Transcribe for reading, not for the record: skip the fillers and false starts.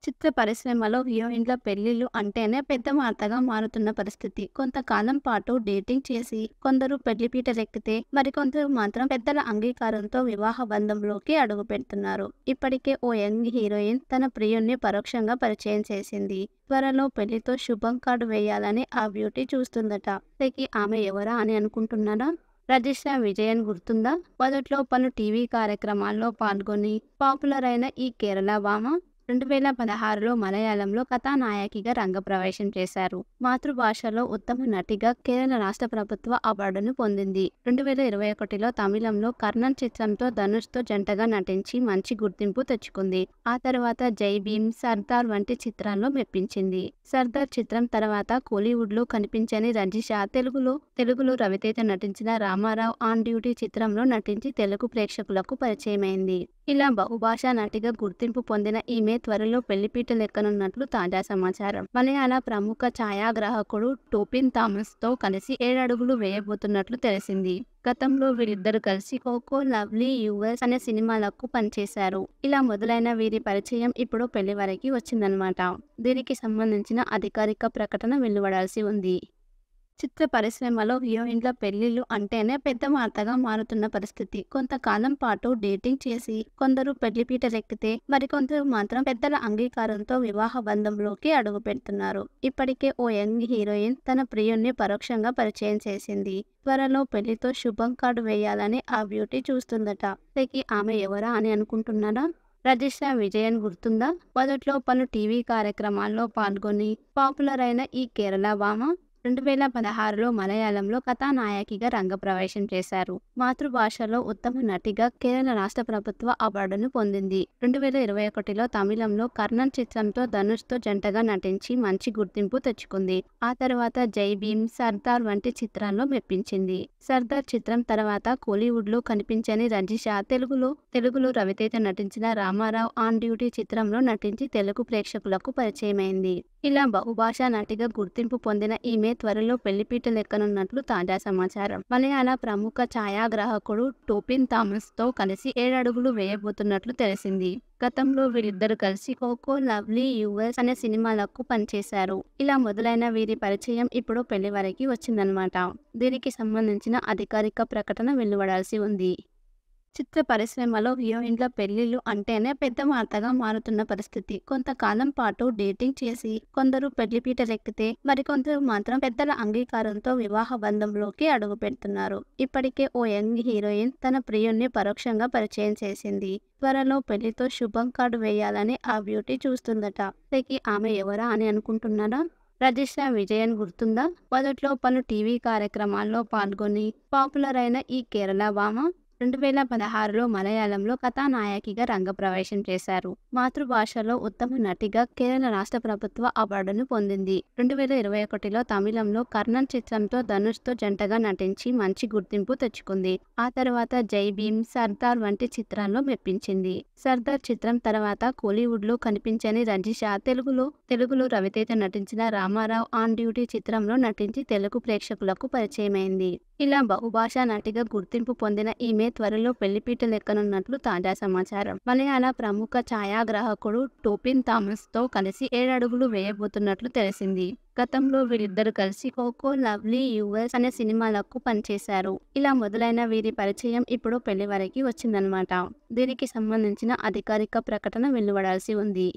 చిత్ర పరిశ్రమలో హీరోయిన్ల పెళ్లిళ్లు అంటేనే పెద్ద వార్తగా మారుతున్న పరిస్థితి. కొంతకాలం పాటు డేటింగ్ చేసి కొందరు పెళ్లిపీటలెక్కితే మరికొందరు మాత్రం పెద్దల అంగీకారంతో వివాహ బంధంలోకి అడుగు పెడుతున్నారు. ఇప్పటికే ఓ యంగ్ హీరోయిన్ తన ప్రియుణ్ణి పరోక్షంగా పరిచయం చేసింది. త్వరలో పెళ్లితో శుభం కార్డు వేయాలని ఆ బ్యూటీ చూస్తుందట. ఆమె ఎవరా అని అనుకుంటున్నారా? రజిషా విజయన్ గుర్తుందా? మొదట్లో పలు టీవీ కార్యక్రమాల్లో పాల్గొని పాపులర్ అయిన ఈ కేరళ భామ 2016లో మలయాళంలో కథానాయకిగా రంగప్రవేశం చేశారు. మాతృభాషలో ఉత్తమ నటిగా కేరళ రాష్ట్ర ప్రభుత్వ అవార్డును పొందింది. 2021లో తమిళంలో కర్ణన్ చిత్రంతో ధనుష్తో జంటగా నటించి మంచి గుర్తింపు తెచ్చుకుంది. ఆ తర్వాత జై భీమ్, సర్దార్ వంటి చిత్రాల్లో మెప్పించింది. సర్దార్ చిత్రం తర్వాత కోలీవుడ్లో కనిపించని రజిషా తెలుగులో రవితేజ నటించిన రామారావు ఆన్ డ్యూటీ చిత్రంలో నటించి తెలుగు ప్రేక్షకులకు పరిచయమైంది. ఇలా బహుభాషా నటిగా గుర్తింపు పొందిన ఈమె త్వరలో పెళ్లిపీటలెక్కనున్నట్లు తాజా సమాచారం. మలయాళ ప్రముఖ ఛాయాగ్రాహకుడు టోపిన్ థామస్ తో కలిసి 7 అడుగులు వేయబోతున్నట్లు తెలిసింది. గతంలో వీరిద్దరు కలిసి కోకో, లవ్లీ, యూఎస్ అనే సినిమాలకు పనిచేశారు. ఇలా మొదలైన వీరి పరిచయం ఇప్పుడు పెళ్లి వరకు వచ్చిందన్నమాట. దీనికి సంబంధించిన అధికారిక ప్రకటన వెలువడాల్సి ఉంది. చిత్ర పరిశ్రమలో హీరోయిన్ల పెళ్లిళ్లు అంటేనే పెద్ద వార్తగా మారుతున్న పరిస్థితి. కొంతకాలం పాటు డేటింగ్ చేసి కొందరు పెళ్లిపీటలెక్కితే మరికొందరు మాత్రం పెద్దల అంగీకారంతో వివాహ బంధంలోకి అడుగు పెడుతున్నారు. ఇప్పటికే ఓ యంగ్ హీరోయిన్ తన ప్రియుణ్ణి పరోక్షంగా పరిచయం చేసింది. త్వరలో పెళ్లితో శుభం కార్డు వేయాలని ఆ బ్యూటీ చూస్తుందట. ఆమె ఎవరా అని అనుకుంటున్నారా? రజిషా విజయన్ గుర్తుందా? మొదట్లో పలు టీవీ కార్యక్రమాల్లో పాల్గొని పాపులర్ అయిన ఈ కేరళ భామ 2016లో మలయాళంలో కథానాయకిగా రంగప్రవేశం చేశారు. మాతృభాషలో ఉత్తమ నటిగా కేరళ రాష్ట్ర ప్రభుత్వ అవార్డును పొందింది. 2021లో తమిళంలో కర్ణన్ చిత్రంతో ధనుష్తో జంటగా నటించి మంచి గుర్తింపు తెచ్చుకుంది. ఆ తర్వాత జై భీమ్, సర్దార్ వంటి చిత్రాల్లో మెప్పించింది. సర్దార్ చిత్రం తర్వాత కోలీవుడ్లో కనిపించని రజిషా తెలుగులో రవితేజ నటించిన రామారావు ఆన్ డ్యూటీ చిత్రంలో నటించి తెలుగు ప్రేక్షకులకు పరిచయమైంది. ఇలా బహుభాషా నటిగా గుర్తింపు పొందిన ఈమె త్వరలో పెళ్లిపీటలెక్కనున్నట్లు తాజా సమాచారం. మలయాళ ప్రముఖ ఛాయాగ్రాహకుడు టోపిన్ థామస్ తో కలిసి 7 అడుగులు వేయబోతున్నట్లు తెలిసింది. గతంలో వీరిద్దరు కలిసి కోకో, లవ్లీ, యూఎస్ అనే సినిమాలకు పనిచేశారు. ఇలా మొదలైన వీరి పరిచయం ఇప్పుడు పెళ్లి వరకు వచ్చిందన్నమాట. దీనికి సంబంధించిన అధికారిక ప్రకటన వెలువడాల్సి ఉంది. చిత్ర పరిశ్రమలో హీరోయిన్ల పెళ్లిళ్లు అంటేనే పెద్ద వార్తగా మారుతున్న పరిస్థితి. కొంతకాలం పాటు డేటింగ్ చేసి కొందరు పెళ్లిపీటలెక్కితే మరికొందరు మాత్రం పెద్దల అంగీకారంతో వివాహ బంధంలోకి అడుగు పెడుతున్నారు. ఇప్పటికే ఓ యంగ్ హీరోయిన్ తన ప్రియుణ్ణి పరోక్షంగా పరిచయం చేసింది. త్వరలో పెళ్లితో శుభం కార్డు వేయాలని ఆ బ్యూటీ చూస్తుందట. ఆమె ఎవరా అని అనుకుంటున్నారా? రజిషా విజయన్ గుర్తుందా? మొదట్లో పలు టీవీ కార్యక్రమాల్లో పాల్గొని పాపులర్ అయిన ఈ కేరళ భామ 2016లో మలయాళంలో కథానాయకిగా రంగప్రవేశం చేశారు. మాతృభాషలో ఉత్తమ నటిగా కేరళ రాష్ట్ర ప్రభుత్వ అవార్డును పొందింది. 2021లో తమిళంలో కర్ణన్ చిత్రంతో ధనుష్తో జంటగా నటించి మంచి గుర్తింపు తెచ్చుకుంది. ఆ తర్వాత జై భీమ్, సర్దార్ వంటి చిత్రాల్లో మెప్పించింది. సర్దార్ చిత్రం తర్వాత కోలీవుడ్లో కనిపించని రజిషా తెలుగులో రవితేజ నటించిన రామారావు ఆన్ డ్యూటీ చిత్రంలో నటించి తెలుగు ప్రేక్షకులకు పరిచయమైంది. ఇలా బహుభాషా నటిగా గుర్తింపు పొందిన ఈమె త్వరలో పెళ్లిపీటలెక్కనున్నట్లు తాజా సమాచారం. మలయాళ ప్రముఖ ఛాయాగ్రాహకుడు టోపిన్ థామస్ తో కలిసి 7 అడుగులు వేయబోతున్నట్లు తెలిసింది. గతంలో వీరిద్దరు కలిసి కోకో, లవ్లీ, యూఎస్ అనే సినిమాలకు పనిచేశారు. ఇలా మొదలైన వీరి పరిచయం ఇప్పుడు పెళ్లి వరకు వచ్చిందన్నమాట. దీనికి సంబంధించిన అధికారిక ప్రకటన వెలువడాల్సి ఉంది.